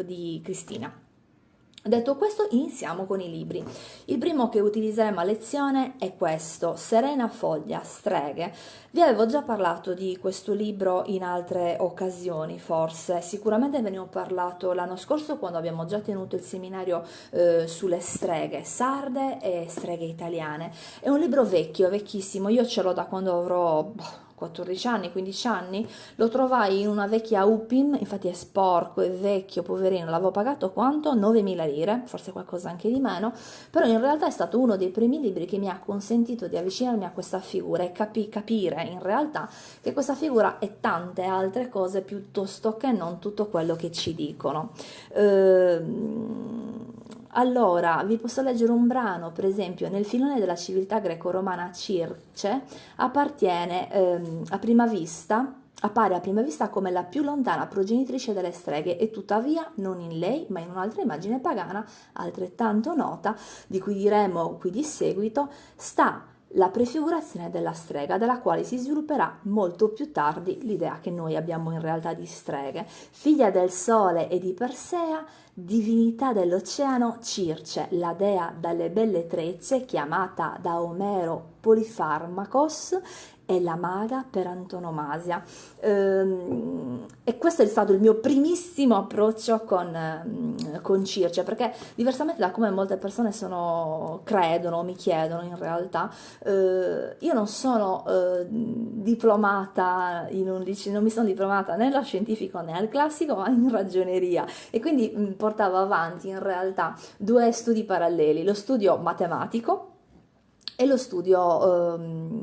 di Cristina. Detto questo, iniziamo con i libri. Il primo che utilizzeremo a lezione è questo, Serena Foglia, Streghe. Vi avevo già parlato di questo libro in altre occasioni, forse. Sicuramente ve ne ho parlato l'anno scorso quando abbiamo già tenuto il seminario sulle streghe sarde e streghe italiane. È un libro vecchio, vecchissimo. Io ce l'ho da quando avrò 14 anni, 15 anni. Lo trovai in una vecchia UPIM, infatti è sporco, è vecchio, poverino, l'avevo pagato quanto? 9.000 lire, forse qualcosa anche di meno, però in realtà è stato uno dei primi libri che mi ha consentito di avvicinarmi a questa figura e capire in realtà che questa figura è tante altre cose piuttosto che non tutto quello che ci dicono. Allora, vi posso leggere un brano, per esempio, nel filone della civiltà greco-romana Circe, appartiene appare a prima vista come la più lontana progenitrice delle streghe e tuttavia non in lei, ma in un'altra immagine pagana altrettanto nota, di cui diremo qui di seguito, sta la prefigurazione della strega, dalla quale si svilupperà molto più tardi l'idea che noi abbiamo in realtà di streghe. Figlia del sole e di Persea, divinità dell'oceano, Circe, la dea dalle belle trecce, chiamata da Omero Polifarmacos, è la maga per antonomasia. E questo è stato il mio primissimo approccio con Circe, perché diversamente da come molte persone credono, mi chiedono in realtà, io non sono diplomata non mi sono diplomata né allo scientifico né al classico, ma in ragioneria, e quindi portavo avanti in realtà due studi paralleli, lo studio matematico e lo studio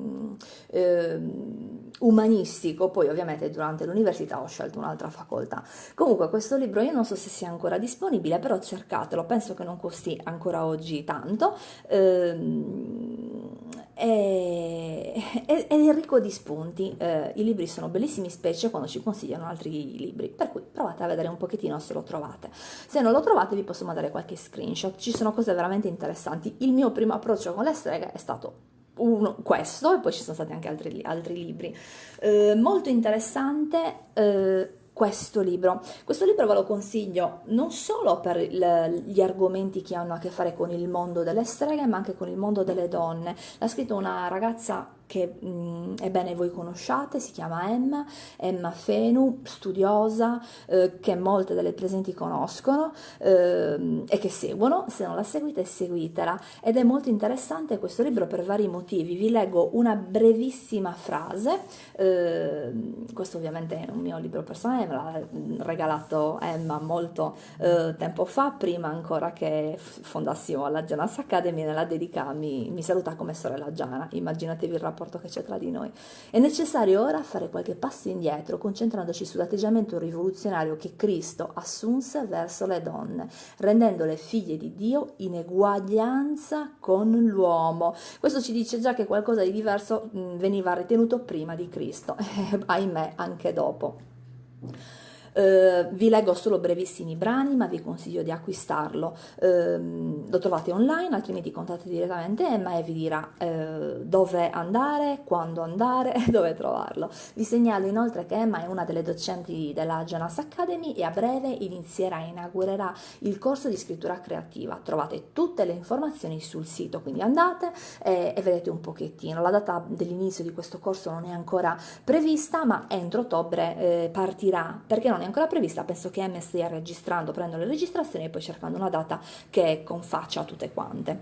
umanistico. Poi ovviamente durante l'università ho scelto un'altra facoltà. Comunque questo libro io non so se sia ancora disponibile, però cercatelo, penso che non costi ancora oggi tanto, ed è ricco di spunti. I libri sono bellissimi, specie quando ci consigliano altri libri, per cui provate a vedere un pochettino se lo trovate. Se non lo trovate vi posso mandare qualche screenshot, ci sono cose veramente interessanti. Il mio primo approccio con le streghe è stato questo, e poi ci sono stati anche altri libri. Molto interessante questo libro. Questo libro ve lo consiglio non solo per gli argomenti che hanno a che fare con il mondo delle streghe, ma anche con il mondo delle donne. L'ha scritto una ragazza che ebbene voi conosciate, si chiama Emma Fenu, studiosa, che molte delle presenti conoscono e che seguono. Se non la seguite, seguitela. Ed è molto interessante questo libro per vari motivi. Vi leggo una brevissima frase. Questo ovviamente è un mio libro personale, me l'ha regalato Emma molto tempo fa, prima ancora che fondassimo la Gianas Academy. Nella dedica mi saluta come sorella Giana, immaginatevi il rapporto che c'è tra di noi. È necessario ora fare qualche passo indietro, concentrandoci sull'atteggiamento rivoluzionario che Cristo assunse verso le donne, rendendole figlie di Dio in eguaglianza con l'uomo. Questo ci dice già che qualcosa di diverso veniva ritenuto prima di Cristo, ahimè anche dopo. Vi leggo solo brevissimi brani, ma vi consiglio di acquistarlo. Lo trovate online, altrimenti contattate direttamente Emma e vi dirà dove andare, quando andare e dove trovarlo. Vi segnalo inoltre che Emma è una delle docenti della Jonas Academy e a breve inaugurerà il corso di scrittura creativa. Trovate tutte le informazioni sul sito, quindi andate e vedete un pochettino. La data dell'inizio di questo corso non è ancora prevista, ma entro ottobre partirà. Perché non è ancora prevista? Penso che Emma stia registrando, prendo le registrazioni e poi cercando una data che confaccia a tutte quante.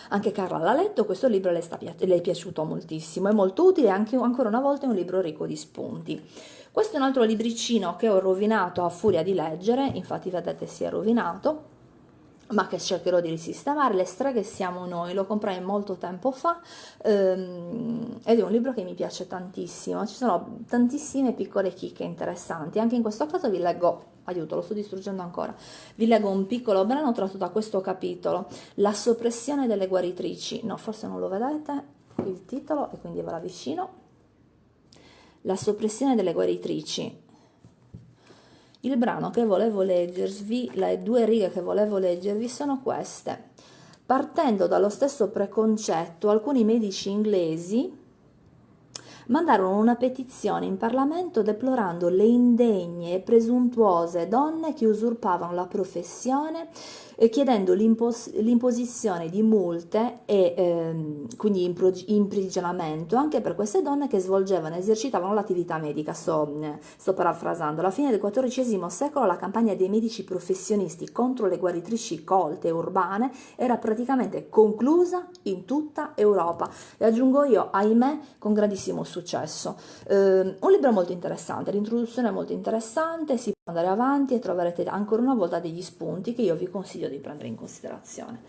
Anche Carla l'ha letto, questo libro le è piaciuto moltissimo, è molto utile, anche ancora una volta è un libro ricco di spunti. Questo è un altro libricino che ho rovinato a furia di leggere, infatti vedete si è rovinato, ma che cercherò di risistemare. Le streghe siamo noi, lo comprai molto tempo fa, ed è un libro che mi piace tantissimo. Ci sono tantissime piccole chicche interessanti. Anche in questo caso vi leggo, aiuto, lo sto distruggendo ancora, vi leggo un piccolo brano tratto da questo capitolo, La soppressione delle guaritrici. No, forse non lo vedete il titolo e quindi ve l'avvicino. La soppressione delle guaritrici. Il brano che volevo leggervi, le due righe che volevo leggervi sono queste. Partendo dallo stesso preconcetto, alcuni medici inglesi mandarono una petizione in Parlamento deplorando le indegne e presuntuose donne che usurpavano la professione e chiedendo l'imposizione di multe e quindi imprigionamento anche per queste donne che svolgevano e esercitavano l'attività medica. Sto parafrasando. Alla fine del XIV secolo la campagna dei medici professionisti contro le guaritrici colte e urbane era praticamente conclusa in tutta Europa e aggiungo io, ahimè, con grandissimo successo. Un libro molto interessante, l'introduzione è molto interessante, si può andare avanti e troverete ancora una volta degli spunti che io vi consiglio di prendere in considerazione.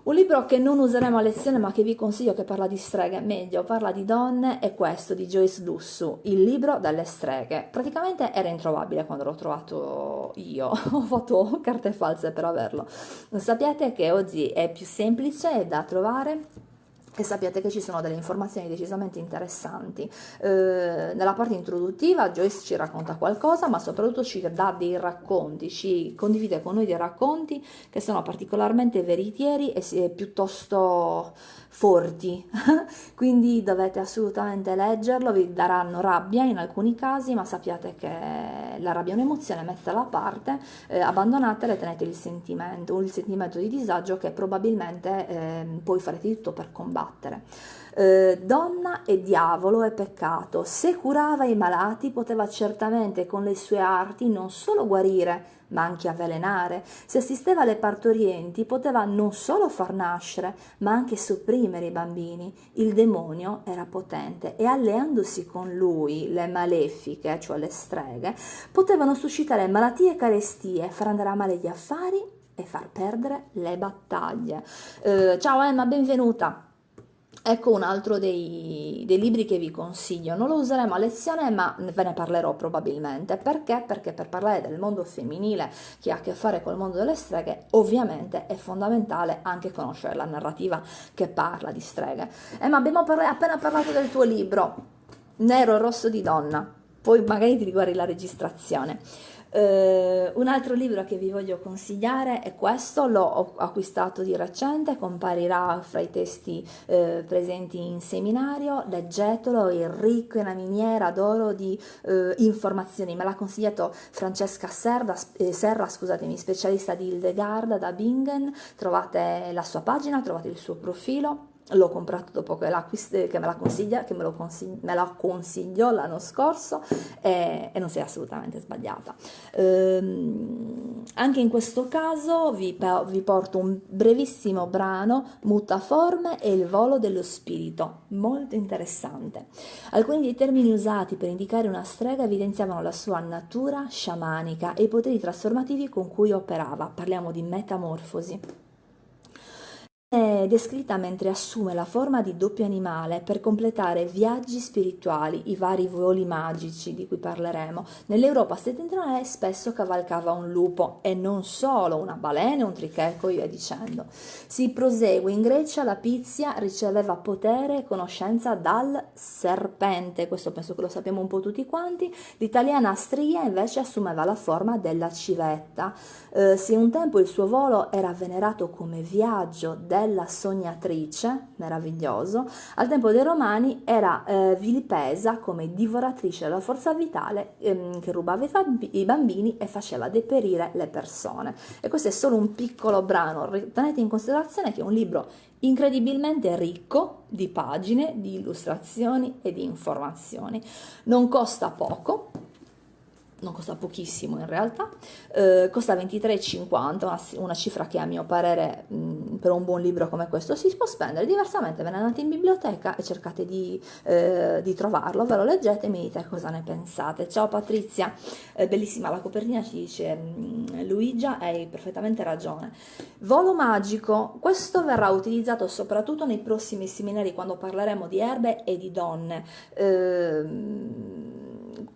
Un libro che non useremo a lezione ma che vi consiglio, che parla di streghe, meglio parla di donne, è questo di Joyce Lussu, Il libro delle streghe. Praticamente era introvabile quando l'ho trovato io, ho fatto carte false per averlo. Sappiate che oggi è più semplice da trovare e sappiate che ci sono delle informazioni decisamente interessanti. Nella parte introduttiva Joyce ci racconta qualcosa, ma soprattutto ci dà dei racconti, ci condivide con noi dei racconti che sono particolarmente veritieri e piuttosto forti, quindi dovete assolutamente leggerlo, vi daranno rabbia in alcuni casi, ma sappiate che la rabbia è un'emozione, mettela a parte, abbandonatela e tenete il sentimento di disagio che probabilmente poi farete tutto per combattere. Donna e diavolo e peccato, se curava i malati poteva certamente con le sue arti non solo guarire, ma anche avvelenare. Se assisteva alle partorienti poteva non solo far nascere, ma anche sopprimere i bambini. Il demonio era potente e alleandosi con lui le malefiche, cioè le streghe, potevano suscitare malattie e carestie, far andare a male gli affari e far perdere le battaglie. Ciao Emma, benvenuta. Ecco un altro dei libri che vi consiglio. Non lo useremo a lezione, ma ve ne parlerò probabilmente. Perché? Perché per parlare del mondo femminile che ha a che fare col mondo delle streghe, ovviamente è fondamentale anche conoscere la narrativa che parla di streghe. Ma abbiamo appena parlato del tuo libro, Nero e Rosso di Donna. Poi magari ti riguardi la registrazione. Un altro libro che vi voglio consigliare è questo, l'ho acquistato di recente, comparirà fra i testi presenti in seminario, leggetelo, è ricco, è una miniera d'oro di informazioni, me l'ha consigliato Francesca Serra, scusatemi, specialista di Hildegard da Bingen, trovate la sua pagina, trovate il suo profilo. L'ho comprato dopo che me la consigliò l'anno scorso e non sei assolutamente sbagliata. Anche in questo caso vi porto un brevissimo brano, Mutaforme e il volo dello spirito, molto interessante. Alcuni dei termini usati per indicare una strega evidenziavano la sua natura sciamanica e i poteri trasformativi con cui operava. Parliamo di metamorfosi. È descritta mentre assume la forma di doppio animale per completare viaggi spirituali, i vari voli magici di cui parleremo. Nell'Europa settentrionale spesso cavalcava un lupo e non solo, una balena, un tricheco e via dicendo. Si prosegue in Grecia, la Pizia riceveva potere e conoscenza dal serpente, questo penso che lo sappiamo un po' tutti quanti. L'italiana Astria invece assumeva la forma della civetta. Se un tempo il suo volo era venerato come viaggio della sognatrice, meraviglioso, al tempo dei Romani era vilipesa come divoratrice della forza vitale che rubava i bambini e faceva deperire le persone. E questo è solo un piccolo brano, tenete in considerazione che è un libro incredibilmente ricco di pagine, di illustrazioni e di informazioni. Non costa poco. Non costa pochissimo in realtà, costa 23,50, una cifra che a mio parere per un buon libro come questo si può spendere. Diversamente ve ne andate in biblioteca e cercate di trovarlo, ve lo leggete e mi dite cosa ne pensate. Ciao Patrizia, bellissima la copertina, ci dice Luigia, hai perfettamente ragione. Volo magico, questo verrà utilizzato soprattutto nei prossimi seminari quando parleremo di erbe e di donne.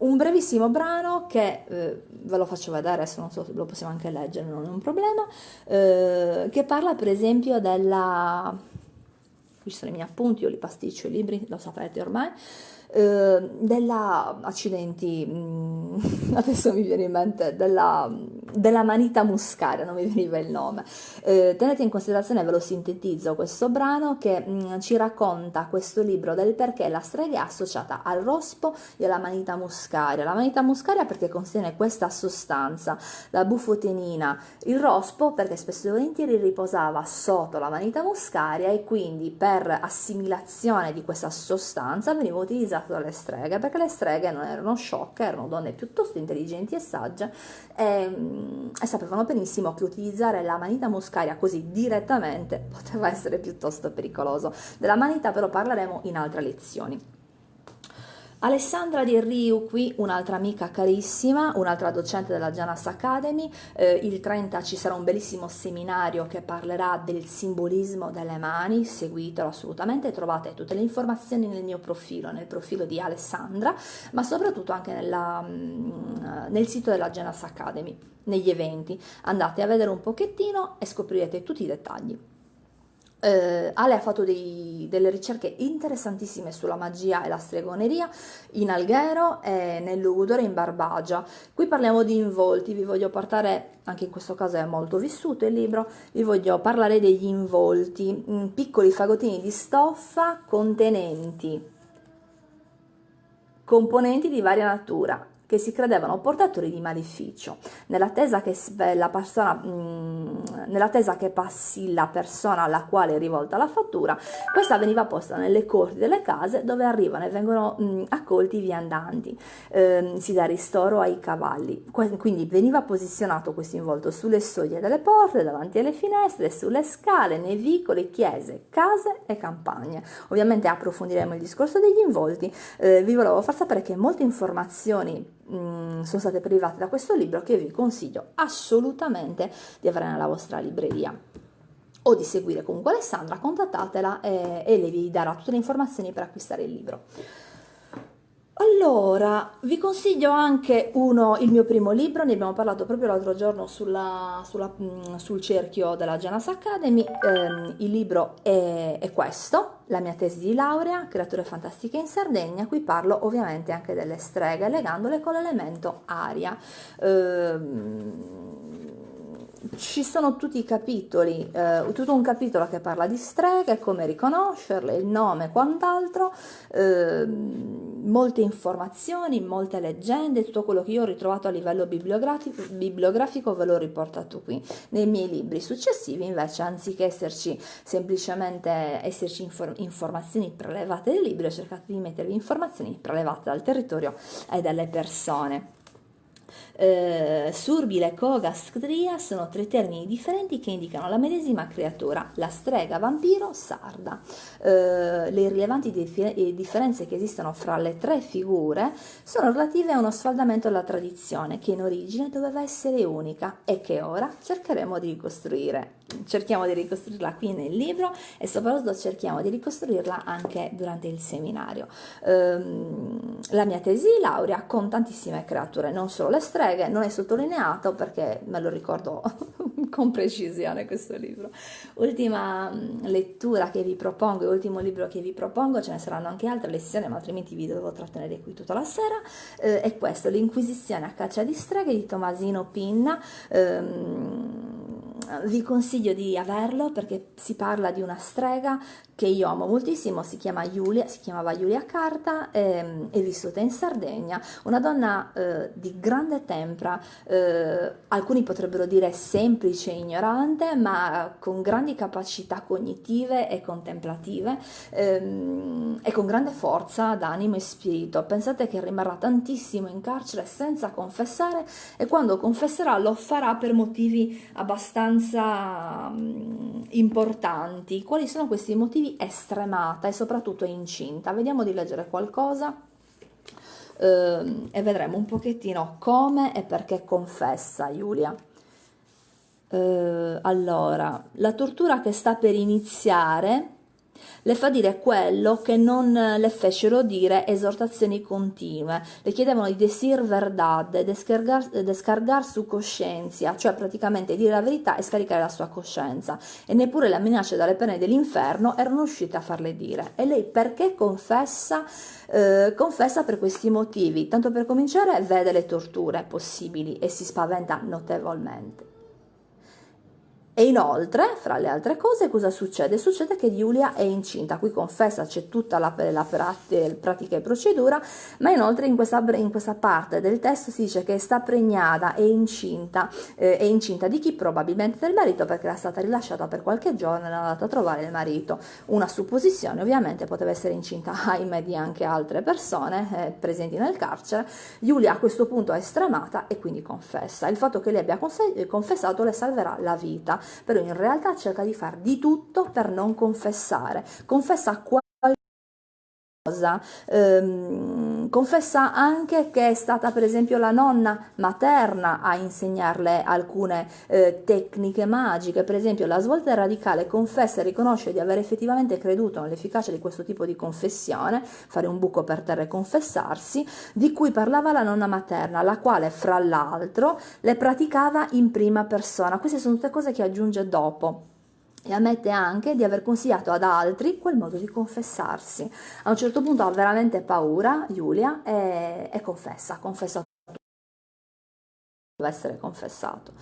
Un brevissimo brano che ve lo faccio vedere, adesso non so se lo possiamo anche leggere, non è un problema, che parla per esempio della, qui ci sono i miei appunti, io li pasticcio i libri, lo sapete ormai, della, accidenti, adesso mi viene in mente, della della manita muscaria, non mi veniva il nome. Tenete in considerazione, ve lo sintetizzo, questo brano che ci racconta questo libro del perché la strega è associata al rospo e alla manita muscaria. La manita muscaria perché contiene questa sostanza, la bufotenina, il rospo perché spesso e volentieri riposava sotto la manita muscaria e quindi per assimilazione di questa sostanza veniva utilizzato dalle streghe, perché le streghe non erano sciocche, erano donne piuttosto intelligenti e sagge e sapevano benissimo che utilizzare la manita muscaria così direttamente poteva essere piuttosto pericoloso. Della manita però parleremo in altre lezioni. Alessandra Di Riu qui, un'altra amica carissima, un'altra docente della Janas Academy. Il 30 ci sarà un bellissimo seminario che parlerà del simbolismo delle mani, seguitelo assolutamente, trovate tutte le informazioni nel mio profilo, nel profilo di Alessandra, ma soprattutto anche nel sito della Janas Academy, negli eventi. Andate a vedere un pochettino e scoprirete tutti i dettagli. Ale ha fatto delle ricerche interessantissime sulla magia e la stregoneria in Alghero e nel Lugudore in Barbagia. Qui parliamo di involti, vi voglio portare, anche in questo caso è molto vissuto il libro, vi voglio parlare degli involti, piccoli fagottini di stoffa contenenti componenti di varia natura che si credevano portatori di maleficio, nell'attesa che passi la persona alla quale è rivolta la fattura. Questa veniva posta nelle corti delle case dove arrivano e vengono accolti i viandanti, si dà ristoro ai cavalli. Quindi veniva posizionato questo involto sulle soglie delle porte, davanti alle finestre, sulle scale, nei vicoli, chiese, case e campagne. Ovviamente approfondiremo il discorso degli involti. Vi volevo far sapere che molte informazioni sono state private da questo libro, che vi consiglio assolutamente di avere nella vostra libreria o di seguire comunque Alessandra, contattatela e lei vi darà tutte le informazioni per acquistare il libro. Allora, vi consiglio anche il mio primo libro, ne abbiamo parlato proprio l'altro giorno sul cerchio della Janas Academy. Il libro è questo, la mia tesi di laurea, Creature fantastiche in Sardegna. Qui parlo ovviamente anche delle streghe, legandole con l'elemento aria. Ci sono tutti i capitoli, tutto un capitolo che parla di streghe, come riconoscerle, il nome e quant'altro, molte informazioni, molte leggende, tutto quello che io ho ritrovato a livello bibliografico ve l'ho riportato qui. Nei miei libri successivi invece, anziché esserci semplicemente informazioni prelevate dal libro, ho cercato di mettervi informazioni prelevate dal territorio e dalle persone. Surbile, Koga, Sctria sono tre termini differenti che indicano la medesima creatura, la strega, vampiro, sarda. Le rilevanti differenze che esistono fra le tre figure sono relative a uno sfaldamento della tradizione che in origine doveva essere unica e che ora cercheremo di ricostruire. Cerchiamo di ricostruirla qui nel libro e soprattutto cerchiamo di ricostruirla anche durante il seminario. La mia tesi di laurea con tantissime creature, non solo le streghe, non è sottolineato perché me lo ricordo con precisione questo libro. Ultima lettura che vi propongo, ultimo libro che vi propongo, ce ne saranno anche altre lezioni, ma altrimenti vi devo trattenere qui tutta la sera, è questo, L'Inquisizione a caccia di streghe di Tommasino Pinna. Vi consiglio di averlo perché si parla di una strega che io amo moltissimo, si chiamava Giulia Carta, è vissuta in Sardegna, una donna di grande tempra, alcuni potrebbero dire semplice e ignorante, ma con grandi capacità cognitive e contemplative e con grande forza d'animo e spirito. Pensate che rimarrà tantissimo in carcere senza confessare e quando confesserà lo farà per motivi abbastanza importanti. Quali sono questi motivi? È stremata e soprattutto è incinta. Vediamo di leggere qualcosa e vedremo un pochettino come e perché confessa Giulia. Allora, la tortura che sta per iniziare Le fa dire quello che non le fecero dire esortazioni continue, le chiedevano di decir verdad, descargar su coscienza, cioè praticamente dire la verità e scaricare la sua coscienza, e neppure le minacce dalle pene dell'inferno erano riuscite a farle dire. E lei perché confessa? Confessa per questi motivi. Tanto per cominciare, vede le torture possibili e si spaventa notevolmente. E inoltre, fra le altre cose, cosa succede? Succede che Giulia è incinta. Qui confessa, c'è tutta la pratica e procedura, ma inoltre in questa parte del testo si dice che sta pregnata, è incinta di chi? Probabilmente del marito, perché era stata rilasciata per qualche giorno e è andata a trovare il marito. Una supposizione, ovviamente, poteva essere incinta, ahimè, di anche altre persone presenti nel carcere. Giulia a questo punto è stremata e quindi confessa. Il fatto che lei abbia confessato le salverà la vita, però in realtà cerca di fare di tutto per non confessare. Confessa cosa. Confessa anche che è stata per esempio la nonna materna a insegnarle alcune tecniche magiche, per esempio la svolta radicale. Confessa e riconosce di aver effettivamente creduto nell'efficacia di questo tipo di confessione, fare un buco per terra e confessarsi, di cui parlava la nonna materna, la quale fra l'altro le praticava in prima persona. Queste sono tutte cose che aggiunge dopo. E ammette anche di aver consigliato ad altri quel modo di confessarsi. A un certo punto ha veramente paura, Giulia, e confessa deve essere confessato.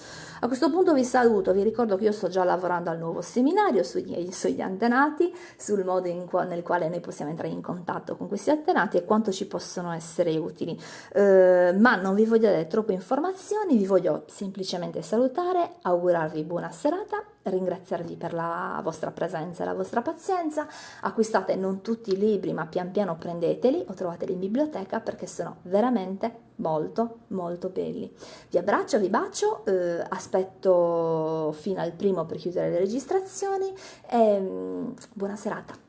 A questo punto vi saluto, vi ricordo che io sto già lavorando al nuovo seminario sugli antenati, sul modo nel quale noi possiamo entrare in contatto con questi antenati e quanto ci possono essere utili. Ma non vi voglio dare troppe informazioni, vi voglio semplicemente salutare, augurarvi buona serata, ringraziarvi per la vostra presenza e la vostra pazienza. Acquistate non tutti i libri, ma pian piano prendeteli o trovateli in biblioteca, perché sono veramente molto molto belli. Vi abbraccio, vi bacio, aspetto fino al primo per chiudere le registrazioni e buona serata.